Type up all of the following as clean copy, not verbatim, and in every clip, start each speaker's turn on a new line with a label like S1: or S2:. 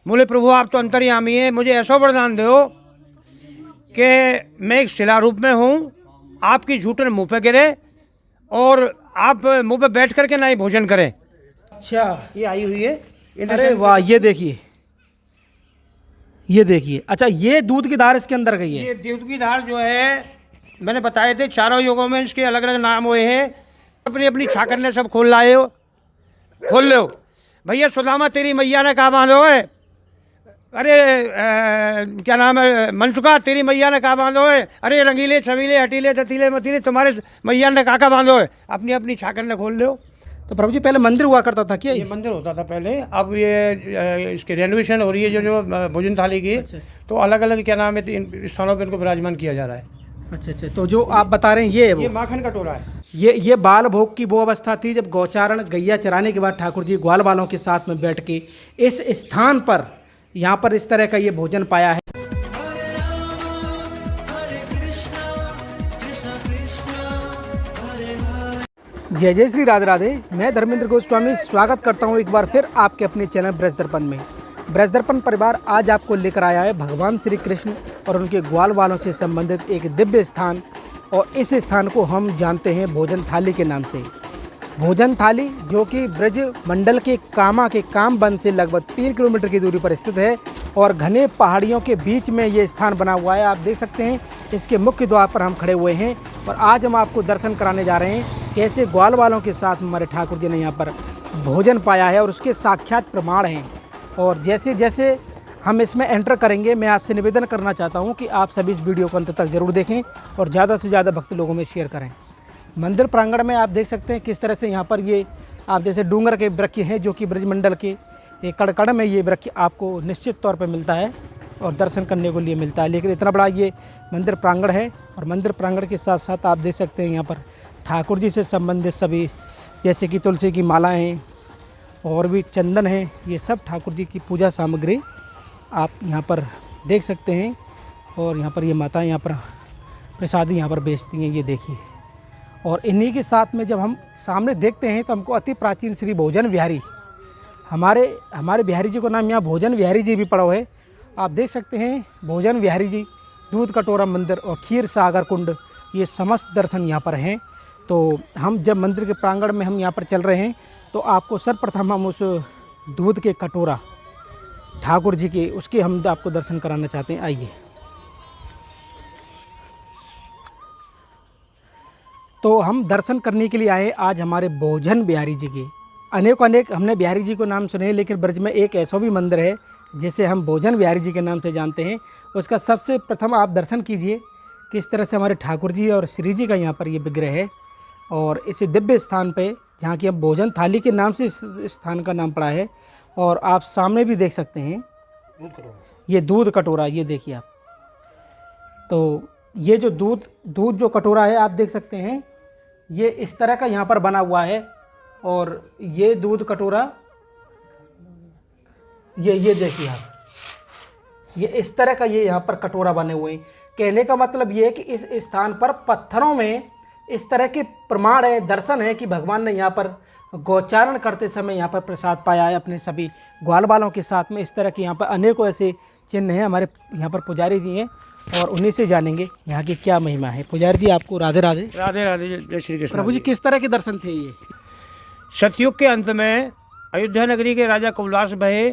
S1: बोले प्रभु आप तो अंतर्यामी है, मुझे ऐसा वरदान दो कि मैं एक शिला रूप में हूँ, आपकी झूठन मुंह पे गिरे और आप मुंह पे बैठ करके ना ही भोजन करें।
S2: अच्छा,
S1: ये आई हुई है।
S2: अरे वाह, ये देखिए, ये देखिए। अच्छा, ये दूध की धार इसके अंदर गई है।
S1: ये दूध की धार जो है मैंने बताए थे, चारों युगों में इसके अलग अलग नाम हुए हैं। अपनी अपनी छाकर ने सब खोल लाए हो, खोल लो भैया। सुदामा तेरी मैया ने कहा बांधो है, अरे क्या नाम है, मनसुखा तेरी मैया ने कहा बांधो है, अरे रंगीले छबीले हटीले ततीले मतीले तुम्हारे मैया ने कहा बांधो है, अपनी अपनी छाकर ने खोल लो।
S2: तो प्रभु जी पहले मंदिर हुआ करता था क्या?
S1: ये मंदिर होता था पहले, अब ये इसकी रेनोवेशन हो रही है जो भोजन थाली की।
S2: अच्छा।
S1: तो अलग अलग क्या नाम है इन स्थानों पर इनको विराजमान किया जा रहा है।
S2: अच्छा अच्छा, तो जो आप बता रहे हैं ये है वो?
S1: ये माखन कटोरा है।
S2: ये बाल भोग की वो अवस्था थी जब गौचारण गैया चराने के बाद ठाकुर जी ग्वाल बालों के साथ में बैठ के इस स्थान पर यहाँ पर इस तरह का ये भोजन पाया है। जय जय श्री राधे राधे। मैं धर्मेंद्र गोस्वामी स्वागत करता हूँ एक बार फिर आपके अपने चैनल ब्रज दर्पण में। ब्रज दर्पण परिवार आज आपको लेकर आया है भगवान श्री कृष्ण और उनके ग्वाल बालों से संबंधित एक दिव्य स्थान, और इस स्थान को हम जानते हैं भोजन थाली के नाम से। भोजन थाली जो कि ब्रज मंडल के कामा के कामबन से लगभग 3 किलोमीटर की दूरी पर स्थित है और घने पहाड़ियों के बीच में ये स्थान बना हुआ है। आप देख सकते हैं इसके मुख्य द्वार पर हम खड़े हुए हैं और आज हम आपको दर्शन कराने जा रहे हैं कैसे ग्वाल बालों के साथ हमारे ठाकुर जी ने यहाँ पर भोजन पाया है और उसके साक्षात प्रमाण हैं। और जैसे जैसे हम इसमें एंटर करेंगे, मैं आपसे निवेदन करना चाहता हूँ कि आप सभी इस वीडियो को अंत तक ज़रूर देखें और ज़्यादा से ज़्यादा भक्त लोगों में शेयर करें। मंदिर प्रांगण में आप देख सकते हैं किस तरह से यहाँ पर ये आप जैसे डूंगर के वृक्ष हैं जो कि ब्रजमंडल के एक कड़कड़ में ये वृक्ष आपको निश्चित तौर पर मिलता है और दर्शन करने को लिए मिलता है। लेकिन इतना बड़ा ये मंदिर प्रांगण है और मंदिर प्रांगण के साथ साथ आप देख सकते हैं यहाँ पर ठाकुर जी से संबंधित सभी जैसे कि तुलसी की मालाएँ हैं और भी चंदन है, ये सब ठाकुर जी की पूजा सामग्री आप यहाँ पर देख सकते हैं। और यहाँ पर ये माता यहाँ पर प्रसादी यहाँ पर बेचती हैं, ये देखिए। और इन्हीं के साथ में जब हम सामने देखते हैं तो हमको अति प्राचीन श्री भोजन विहारी, हमारे बिहारी जी को नाम यहाँ भोजन विहारी जी भी पड़ा हुआ है। आप देख सकते हैं भोजन विहारी जी, दूध कटोरा मंदिर और खीर सागर कुंड, ये समस्त दर्शन यहाँ पर हैं। तो हम जब मंदिर के प्रांगण में हम यहाँ पर चल रहे हैं तो आपको सर्वप्रथम हम उस दूध के कटोरा ठाकुर जी के उसके हम आपको दर्शन कराना चाहते हैं। आइए। तो हम दर्शन करने के लिए आए आज हमारे भोजन बिहारी जी के। अनेक हमने बिहारी जी को नाम सुने, लेकिन ब्रज में एक ऐसा भी मंदिर है जिसे हम भोजन बिहारी जी के नाम से जानते हैं। उसका सबसे प्रथम आप दर्शन कीजिए किस तरह से हमारे ठाकुर जी और श्री जी का यहाँ पर ये विग्रह है। और इस दिव्य स्थान पे जहाँ की हम भोजन थाली के नाम से इस स्थान का नाम पड़ा है। और आप सामने भी देख सकते हैं ये दूध कटोरा, ये देखिए आप। तो ये जो दूध जो कटोरा है आप देख सकते हैं ये इस तरह का यहाँ पर बना हुआ है। और ये दूध कटोरा ये देखिए आप, ये इस तरह का ये यहाँ पर कटोरा बने हुए हैं। कहने का मतलब ये है कि इस स्थान पर पत्थरों में इस तरह के प्रमाण है, दर्शन है कि भगवान ने यहाँ पर गौचारण करते समय यहाँ पर प्रसाद पाया है अपने सभी ग्वाल बालों के साथ में। इस तरह के यहाँ पर अनेकों ऐसे चिन्ह हैं। हमारे यहाँ पर पुजारी जी हैं और उन्हीं से जानेंगे यहाँ की क्या महिमा है। पुजारी जी आपको राधे राधे।
S1: राधे राधे, जय श्री कृष्ण।
S2: प्रभु जी किस तरह के दर्शन थे ये?
S1: सतयुग के अंत में अयोध्या नगरी के राजा कुबलास भये,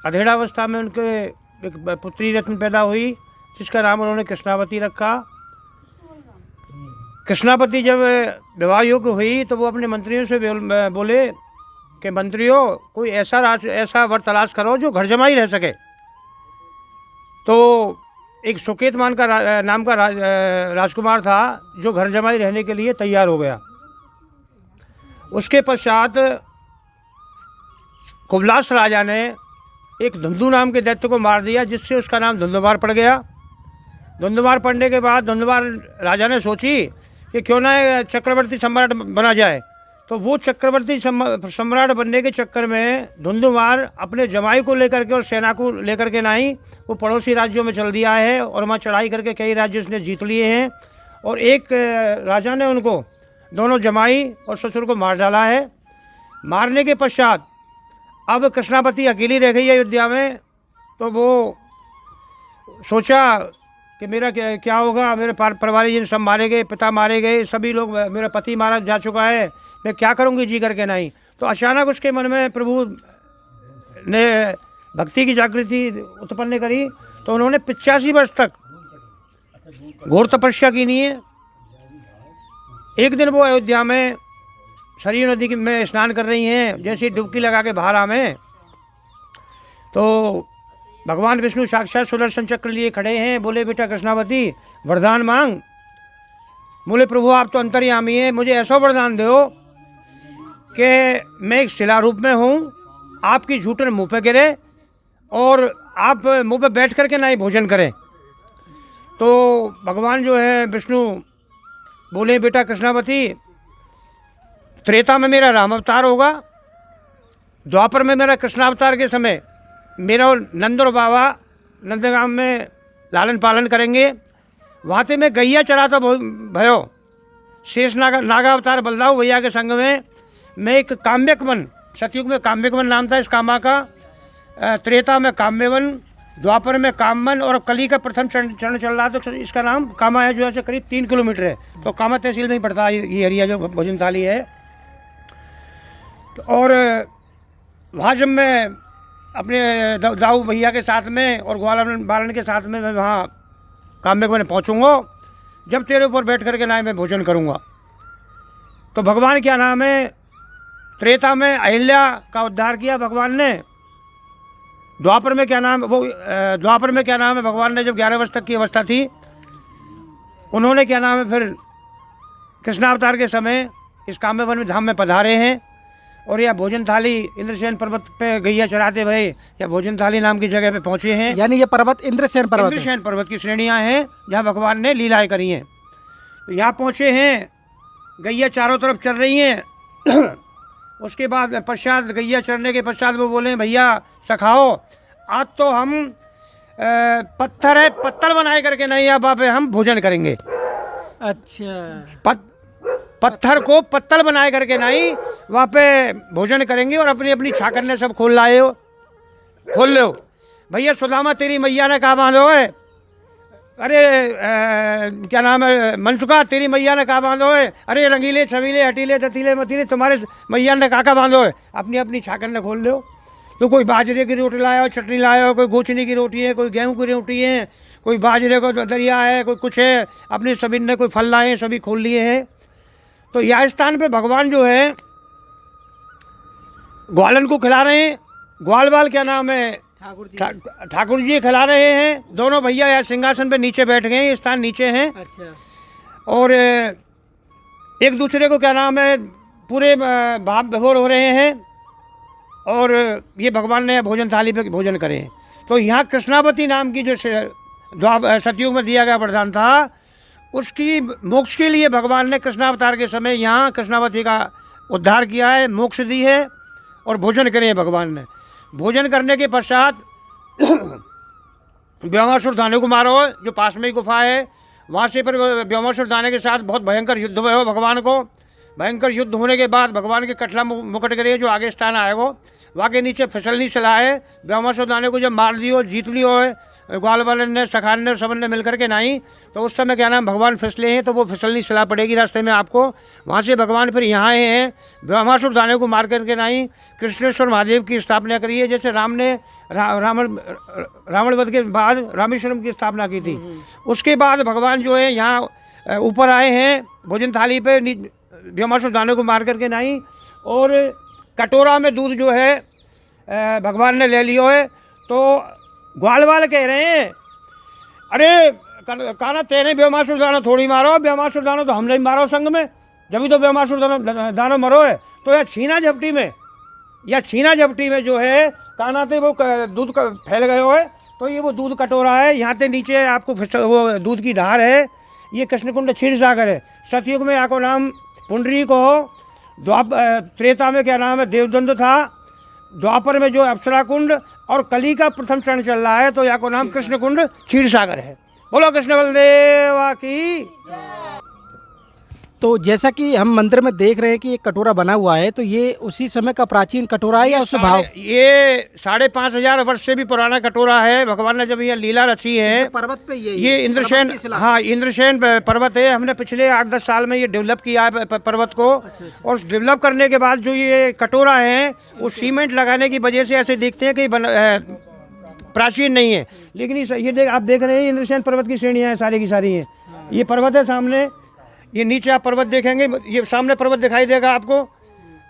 S1: अधेड़ावस्था में उनके एक पुत्री रत्न पैदा हुई जिसका नाम उन्होंने कृष्णावती रखा। कृष्णावती जब विवाह योग्य हुई तो वो अपने मंत्रियों से बोले कि मंत्रियों कोई ऐसा वर तलाश करो जो घर जमाई रह सके। तो एक सुकेत नाम का राजकुमार था जो घर जमाई रहने के लिए तैयार हो गया। उसके पश्चात कुबलास राजा ने एक धुंधु नाम के दैत्य को मार दिया जिससे उसका नाम धुंधुमार पड़ गया। धुंधुमार पड़ने के बाद धुंधुमार राजा ने सोची कि क्यों ना चक्रवर्ती सम्राट बना जाए। तो वो चक्रवर्ती सम्राट बनने के चक्कर में धुंधुमार अपने जमाई को लेकर के और सेना को लेकर के नहीं, वो पड़ोसी राज्यों में चल दिया है और वहाँ चढ़ाई करके कई राज्य उसने जीत लिए हैं। और एक राजा ने उनको दोनों जमाई और ससुर को मार डाला है। मारने के पश्चात अब कृष्णावती अकेली रह गई है अयोध्या में तो वो सोचा कि मेरा क्या होगा, मेरे परिवारजन सब मारे गए, पिता मारे गए, सभी लोग, मेरा पति मारा जा चुका है, मैं क्या करूँगी जी करके नहीं। तो अचानक उसके मन में प्रभु ने भक्ति की जागृति उत्पन्न करी, तो उन्होंने 85 वर्ष तक घोर तपस्या की नहीं है। एक दिन वो अयोध्या में सरयू नदी में स्नान कर रही हैं, जैसे ही डुबकी लगा के बाहर आवे तो भगवान विष्णु साक्षात सुदर्शन चक्र लिए खड़े हैं। बोले बेटा कृष्णावती वरदान मांग। बोले प्रभु आप तो अंतर्यामी हैं, मुझे ऐसा वरदान दो कि मैं एक शिला रूप में हूँ, आपकी झूठन मुँह पे गिरे और आप मुँह पे बैठ करके ना ही भोजन करें। तो भगवान जो है विष्णु बोले बेटा कृष्णावती त्रेता में मेरा राम अवतार होगा, द्वापर में मेरा कृष्णावतार के समय मेरा और नंद और बाबा नंदगांव में लालन पालन करेंगे। वहाँ से मैं गैया चराता भयो, शेष नागा अवतार बलदाऊ भैया के संग में मैं एक काम्यक वन, सतयुग में काम्यक वन नाम था इस कामा का, त्रेता में काम्य वन, द्वापर में कामवन और कली का प्रथम चरण चल रहा है। तो इसका नाम कामा है, जो ऐसे करीब 3 किलोमीटर है। तो कामा तहसील में ही पड़ता है ये एरिया जो भोजन थाली है। और वहाँ जब मैं अपने दाऊ भैया के साथ में और ग्वालन बालन के साथ में मैं वहाँ काम्यक वन पहुँचूँगा, जब तेरे ऊपर बैठ करके ना मैं भोजन करूँगा। तो भगवान क्या नाम है, त्रेता में अहिल्या का उद्धार किया भगवान ने। द्वापर में क्या नाम, वो द्वापर में क्या नाम है, भगवान ने जब 11 वर्ष तक की अवस्था थी, उन्होंने क्या नाम है फिर कृष्णावतार के समय इस काम्य वन में धाम में पधारे हैं। और यह भोजन थाली इंद्रसेन पर्वत पे गैया चराते भये या भोजन थाली नाम की जगह पे पहुँचे हैं।
S2: यानी ये पर्वत इंद्रसेन पर्वत,
S1: इंद्रसेन पर्वत की श्रेणियाँ हैं जहाँ भगवान ने लीलाएँ करी हैं। तो यहाँ पहुँचे हैं, गैया चारों तरफ चल रही हैं। उसके बाद पश्चात गैया चरने के पश्चात वो बोले भैया सखाओ, आज तो हम पत्थर है, पत्थर बनाए करके नहीं यहाँ पे हम भोजन करेंगे।
S2: अच्छा,
S1: पत्थर को पत्तल बनाए करके नहीं वहाँ पे भोजन करेंगे। और अपनी अपनी छाकर ने सब खोल लाए हो, खोल लो भैया। सुदामा तेरी मैया ने कहा बांधो है, अरे क्या नाम है मनसुखा तेरी मैया ने कहा बांधो है, अरे रंगीले छबीले हटीले ततीले मतीले तुम्हारे मैया ने कहा बांधो है। अपनी अपनी छाकर ने खोल लो। तो कोई बाजरे की रोटी लाया हो, चटनी लाया हो, कोई गोचनी की रोटी है, कोई गेहूं की रोटी है, कोई बाजरे को दरिया है, कोई कुछ है। अपने सभी ने कोई फल लाए, सभी खोल लिए हैं। तो यह स्थान पे भगवान जो है ग्वालन को खिला रहे हैं। ग्वाल बाल क्या नाम है, ठाकुर जी खिला रहे हैं। दोनों भैया यार सिंहासन पे नीचे बैठ गए, ये स्थान नीचे हैं।
S2: अच्छा,
S1: और एक दूसरे को क्या नाम है पूरे भाव विभोर हो रहे हैं। और ये भगवान ने भोजन थाली पे भोजन करे। तो यहाँ कृष्णावती नाम की जो सतयुग में दिया गया वरदान था, उसकी मोक्ष के लिए भगवान ने कृष्णावतार के समय यहाँ कृष्णावती का उद्धार किया है, मोक्ष दी है और भोजन करे हैं भगवान ने। भोजन करने के पश्चात व्योमासुर दाने को मारो, जो पास में ही गुफा है, वहाँ से फिर व्योमासुर दाने के साथ बहुत भयंकर युद्ध हुए हो भगवान को। भयंकर युद्ध होने के बाद भगवान के कटला मुकुट गिरे, जो आगे स्थान आएगो वहाँ के नीचे फिसलनी चला है। व्योमासुर दाने को जब मार दियो, जीत लियो है ग्वाल वालन ने, सखान ने, सबन ने मिलकर के नहीं, तो उस समय क्या नाम भगवान फिसले हैं, तो वो फिसलनी चला पड़ेगी रास्ते में आपको। वहाँ से भगवान फिर यहाँ आए हैं, व्योमासुर दाने को मार करके नहीं कृष्णेश्वर महादेव की स्थापना करी है। जैसे राम ने रावण वध के बाद रामेश्वरम की स्थापना की थी, उसके बाद भगवान जो है यहाँ ऊपर आए हैं भोजन थाली पे व्योमासुर दाने को मार करके नहीं। और कटोरा में दूध जो है भगवान ने ले लियो है। तो ग्वाल वाल कह रहे हैं अरे काना तेने व्योमासुर दानो थोड़ी मारो, व्योमासुर दानो तो हमने ही मारो संग में, जब भी तो व्योमासुर दानो मरो है। तो यह छीना झपटी में जो है काना से वो दूध फैल गए है। तो ये वो दूध कटोरा है, यहाँ से नीचे आपको वो दूध की धार है। ये कृष्णकुंड क्षीर सागर है। सतयुग में यहाँ को नाम पुंडरी को हो, त्रेता में क्या नाम है देवदंड था, द्वापर में जो अप्सरा कुंड और कली का प्रथम चरण चल रहा है, तो यहाँ को नाम कृष्ण कुंड क्षीर सागर है। बोलो कृष्ण बलदेवा की।
S2: तो जैसा कि हम मंदिर में देख रहे हैं कि एक कटोरा बना हुआ है, तो ये उसी समय का प्राचीन कटोरा है या उससे भाव?
S1: ये 5,500 वर्ष से भी पुराना कटोरा है। भगवान ने जब ये लीला रची है
S2: पर्वत पे
S1: ये इंद्रसेन, हाँ इंद्रसेन पर्वत है। हमने पिछले 8-10 साल में ये डेवलप किया है पर्वत को। और डेवलप करने के बाद जो ये कटोरा है वो सीमेंट लगाने की वजह से ऐसे दिखते हैं कि प्राचीन नहीं है, लेकिन ये आप देख रहे हैं इंद्रसेन पर्वत की श्रेणियाँ हैं, सारी की सारी हैं। ये पर्वत है सामने, ये नीचे आप पर्वत देखेंगे, ये सामने पर्वत दिखाई देगा आपको,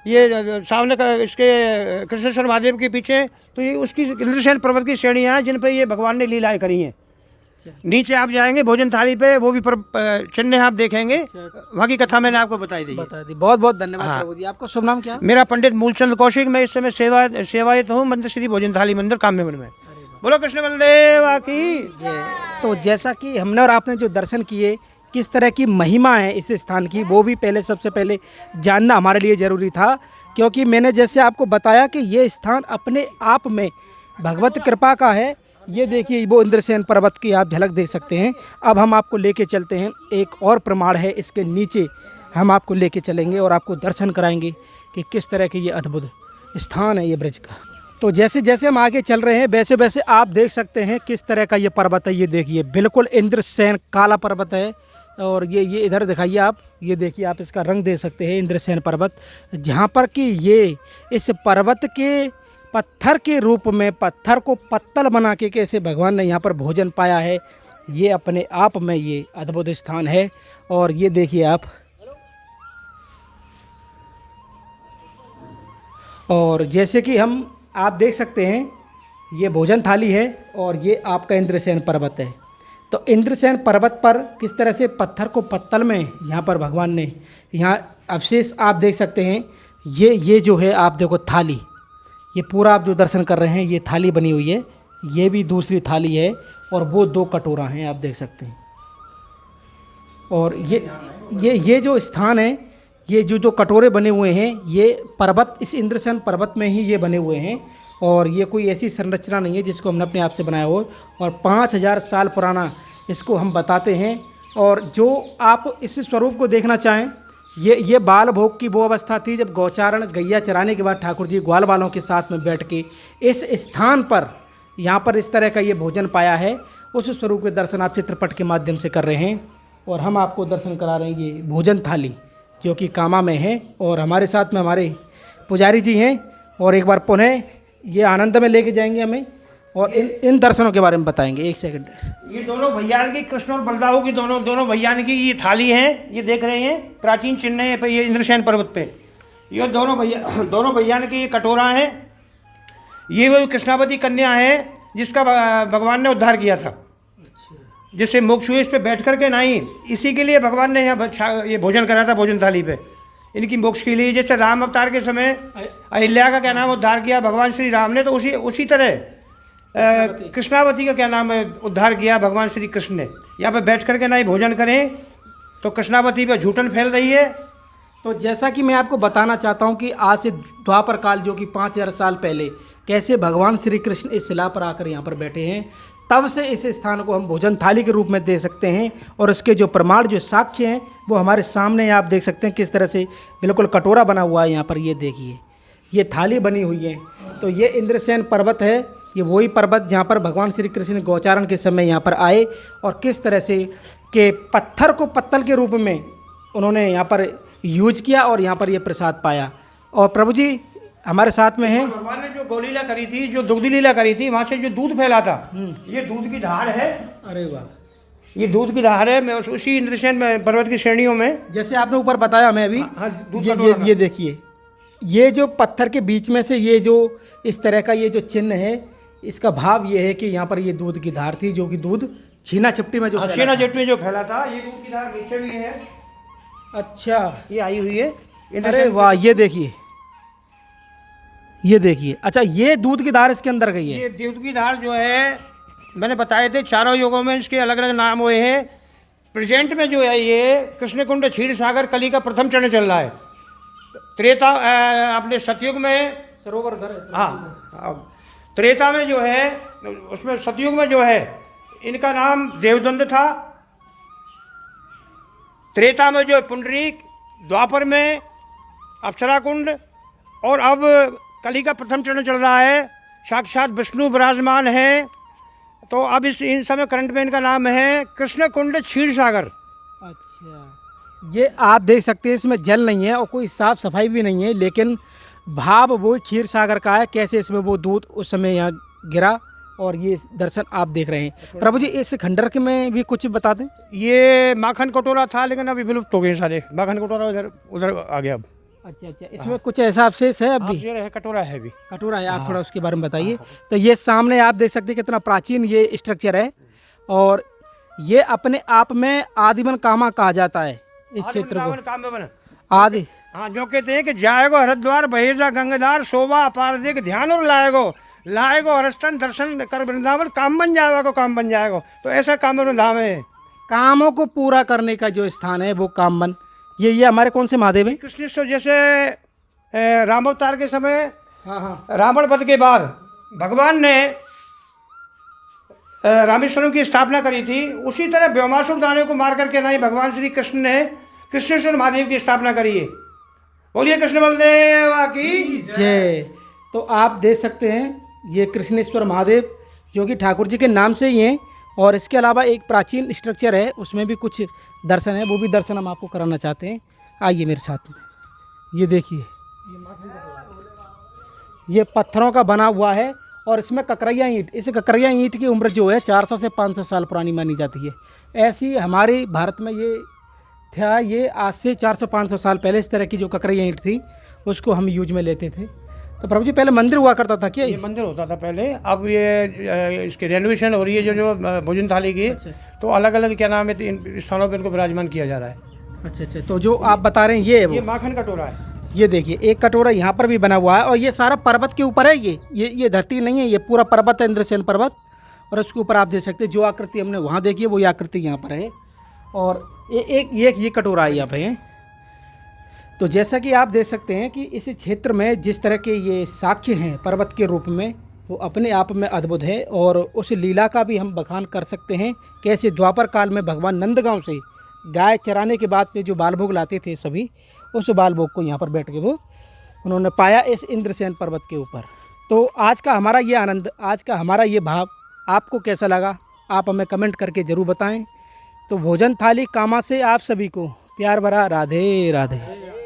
S1: ये सामने का इसके कृष्णेश्वर महादेव के पीछे, तो ये उसकी इंद्रसेन पर्वत की श्रेणियाँ हैं जिन पे ये भगवान ने लीलाएं करी हैं। नीचे आप जाएंगे भोजन थाली पे, वो भी चिन्ह आप देखेंगे, वहाँ की कथा मैंने आपको बता दी।
S2: बहुत बहुत धन्यवाद प्रभु जी। आपका शुभ नाम क्या है?
S1: मेरा पंडित मूलचंद कौशिक, मैं इस समय सेवायत हूँ मंदिर श्री भोजन थाली मंदिर काम्यवन में। बोलो कृष्ण बलदेव की जय।
S2: तो जैसा कि हमने और आपने जो दर्शन किए, किस तरह की महिमा है इस स्थान की, वो भी सबसे पहले जानना हमारे लिए ज़रूरी था, क्योंकि मैंने जैसे आपको बताया कि ये स्थान अपने आप में भगवत कृपा का है। ये देखिए वो इंद्रसेन पर्वत की आप झलक देख सकते हैं। अब हम आपको लेके चलते हैं, एक और प्रमाण है इसके नीचे, हम आपको लेके चलेंगे और आपको दर्शन कराएंगे कि किस तरह के ये अद्भुत स्थान है ये ब्रज का। तो जैसे जैसे हम आगे चल रहे हैं वैसे वैसे आप देख सकते हैं किस तरह का ये पर्वत है। ये देखिए बिल्कुल इंद्रसेन काला पर्वत है। और ये इधर दिखाइए आप, ये देखिए आप इसका रंग दे सकते हैं इंद्रसेन पर्वत, जहाँ पर कि ये इस पर्वत के पत्थर के रूप में पत्थर को पत्तल बना के कैसे भगवान ने यहाँ पर भोजन पाया है, ये अपने आप में ये अद्भुत स्थान है। और ये देखिए आप, और जैसे कि आप देख सकते हैं ये भोजन थाली है और ये आपका इंद्रसेन पर्वत है। तो इंद्रसेन पर्वत पर किस तरह से पत्थर को पत्तल में यहाँ पर भगवान ने यहाँ अवशेष आप देख सकते हैं। ये जो है आप देखो थाली, ये पूरा आप जो दर्शन कर रहे हैं ये थाली बनी हुई है, ये भी दूसरी थाली है और वो 2 कटोरा हैं आप देख सकते हैं। और ये जो स्थान है, ये जो कटोरे बने हुए हैं ये पर्वत, इस इंद्रसेन पर्वत में ही ये बने हुए हैं। और ये कोई ऐसी संरचना नहीं है जिसको हमने अपने आप से बनाया हो, और 5,000 साल पुराना इसको हम बताते हैं। और जो आप इस स्वरूप को देखना चाहें, ये बाल भोग की वो अवस्था थी जब गौचारण गैया चराने के बाद ठाकुर जी ग्वाल बालों के साथ में बैठ के इस स्थान पर यहाँ पर इस तरह का ये भोजन पाया है। उस स्वरूप के दर्शन आप चित्रपट के माध्यम से कर रहे हैं और हम आपको दर्शन करा रहे हैं ये भोजन थाली जो कि कामा में है। और हमारे साथ में हमारे पुजारी जी हैं और एक बार पुनः ये आनंद में लेके जाएंगे हमें और इन दर्शनों के बारे में बताएंगे। एक सेकंड,
S1: ये दोनों भैयान की, कृष्ण और बलदाऊ की दोनों भैयान की ये थाली है, ये देख रहे हैं प्राचीन चिन्ह है पे, ये इंद्रसेन पर्वत पे ये दोनों भैयान की ये कटोरा है। ये वो कृष्णावती कन्या है जिसका भगवान ने उद्धार किया था, जिससे मोक्ष हुए। इस पे बैठ करके नहीं, इसी के लिए भगवान ने यहाँ ये भोजन करा था भोजन थाली पे, इनकी मोक्ष के लिए। जैसे राम अवतार के समय अहिल्या का क्या नाम उद्धार किया भगवान श्री राम ने, तो उसी तरह कृष्णावती का क्या नाम है उद्धार किया भगवान श्री कृष्ण ने। यहाँ पे बैठ करके ना ही भोजन करें तो कृष्णावती पे झूठन फैल रही है।
S2: तो जैसा कि मैं आपको बताना चाहता हूँ कि आज से द्वापर काल जो कि 5,000 साल पहले कैसे भगवान श्री कृष्ण इस शिला पर आकर यहाँ पर बैठे हैं, तब से इस स्थान को हम भोजन थाली के रूप में दे सकते हैं। और उसके जो प्रमाण, जो साक्ष्य हैं वो हमारे सामने आप देख सकते हैं किस तरह से बिल्कुल कटोरा बना हुआ है यहाँ पर। ये देखिए ये थाली बनी हुई है। तो ये इंद्रसेन पर्वत है, ये वही पर्वत जहाँ पर भगवान श्री कृष्ण गौचारण के समय यहाँ पर आए और किस तरह से के पत्थर को पत्तल के रूप में उन्होंने यहाँ पर यूज किया और यहाँ पर ये प्रसाद पाया। और प्रभु जी हमारे साथ में हैं।
S1: भगवान ने जो गौलीला करी थी, जो दुग्ध लीला करी थी, वहाँ से जो दूध फैला था, ये दूध की धार है।
S2: अरे वाह,
S1: ये दूध की धार है। मैं उसी इंद्रसेन पर्वत की श्रेणियों में,
S2: जैसे आपने ऊपर बताया मैं अभी, ये देखिए ये जो पत्थर के बीच में से ये जो इस तरह का ये जो चिन्ह है, इसका भाव ये है कि यहाँ पर ये दूध की धार थी, जो कि दूध छीना चपटी में जो
S1: फैला था। ये दूध की धार नीचे भी है।
S2: अच्छा,
S1: ये आई हुई है।
S2: अरे वाह, ये देखिए, ये देखिए। अच्छा, ये दूध की धार इसके अंदर गई है।
S1: ये दूध की धार जो है मैंने बताए थे, चारों युगों में इसके अलग अलग नाम हुए हैं। प्रेजेंट में जो है ये कृष्ण कुंड क्षीर सागर कली का प्रथम चरण चल रहा है। त्रेता अपने सतयुग में
S2: सरोवर घर है।
S1: हाँ, त्रेता में जो है, उसमें सतयुग में जो है इनका नाम देवदंड था। त्रेता में जो है पुंडरीक, द्वापर में अप्सरा कुंड, और अब कली का प्रथम चरण चल रहा है, साक्षात विष्णु विराजमान है। तो अब इन समय करंट में इनका नाम है कृष्ण कुंड क्षीर सागर।
S2: अच्छा, ये आप देख सकते हैं इसमें जल नहीं है और कोई साफ सफाई भी नहीं है, लेकिन भाव वो क्षीर सागर का है। कैसे इसमें वो दूध उस समय यहाँ गिरा और ये दर्शन आप देख रहे हैं। प्रभु जी, इस खंडर के में भी कुछ बता दें।
S1: ये माखन कटोरा था, लेकिन अभी विलुप्त हो गए सारे। माखन कटोरा उधर उधर आ गया अब।
S2: अच्छा, इसमें कुछ ऐसा अवशेष है अब भी?
S1: ये कटोरा है अभी।
S2: कटोरा है, आप थोड़ा उसके बारे में बताइए। तो ये सामने आप देख सकते हैं कितना प्राचीन ये स्ट्रक्चर है, और ये अपने आप में आदिवन कामा कहा जाता है इस क्षेत्र को। आदि,
S1: हाँ, जो कहते हैं कि जाएगो हरिद्वार बहेजा गंगाधार, शोभा अपार देख ध्यान और लाएगो हरस्तन दर्शन कर वृंदावन, काम बन जाएगा, काम बन जाएगा। तो ऐसा काम धाम है।
S2: कामों को पूरा करने का जो स्थान है वो कामबन। ये हमारे कौन से महादेव हैं?
S1: कृष्णेश्वर, जैसे रामावतार के समय,
S2: हाँ,
S1: रावण वध के बाद भगवान ने रामेश्वरम की स्थापना करी थी, उसी तरह व्योमासुर दानव को मार करके नहीं भगवान श्री कृष्ण ने कृष्णेश्वर महादेव की स्थापना करी है। बोलिए कृष्ण बलदेव की
S2: जय। तो आप देख सकते हैं ये कृष्णेश्वर महादेव जो कि ठाकुर जी के नाम से ही हैं, और इसके अलावा एक प्राचीन स्ट्रक्चर है, उसमें भी कुछ दर्शन है, वो भी दर्शन हम आपको कराना चाहते हैं। आइए मेरे साथ में। ये देखिए, ये पत्थरों का बना हुआ है और इसमें ककरैया ईंट, इस ककरैया ईंट की उम्र जो है 400 से 500 साल पुरानी मानी जाती है। ऐसी हमारे भारत में ये था, ये आज से 400-500 साल पहले इस तरह की जो ककरैया ईंट थी उसको हम यूज में लेते थे। तो प्रभु जी, पहले मंदिर हुआ करता था क्या?
S1: ये मंदिर होता था पहले, अब ये इसकी रेनोवेशन हो रही है जो भोजन थाली की। तो अलग अलग क्या नाम है, इन स्थानों पर इनको विराजमान किया जा रहा है।
S2: अच्छा, तो जो आप बता रहे हैं ये
S1: माखन कटोरा है।
S2: ये देखिए, एक कटोरा यहाँ पर भी बना हुआ है, और ये सारा पर्वत के ऊपर है। ये धरती नहीं है, ये पूरा पर्वत है, इंद्रसेन पर्वत। और उसके ऊपर आप देख सकते हैं जो आकृति हमने वहाँ देखी है वही आकृति यहाँ पर है। और ये कटोरा है यहाँ पे। तो जैसा कि आप देख सकते हैं कि इस क्षेत्र में जिस तरह के ये साक्ष्य हैं पर्वत के रूप में, वो अपने आप में अद्भुत है। और उस लीला का भी हम बखान कर सकते हैं, कैसे द्वापर काल में भगवान नंदगांव से गाय चराने के बाद में जो बालभोग लाते थे सभी, उस बालभोग को यहाँ पर बैठ के वो उन्होंने पाया इस इंद्रसेन पर्वत के ऊपर। तो आज का हमारा ये आनंद, आज का हमारा ये भाव आपको कैसा लगा, आप हमें कमेंट करके ज़रूर बताएं। तो भोजन थाली कामा से आप सभी को प्यार भरा राधे राधे।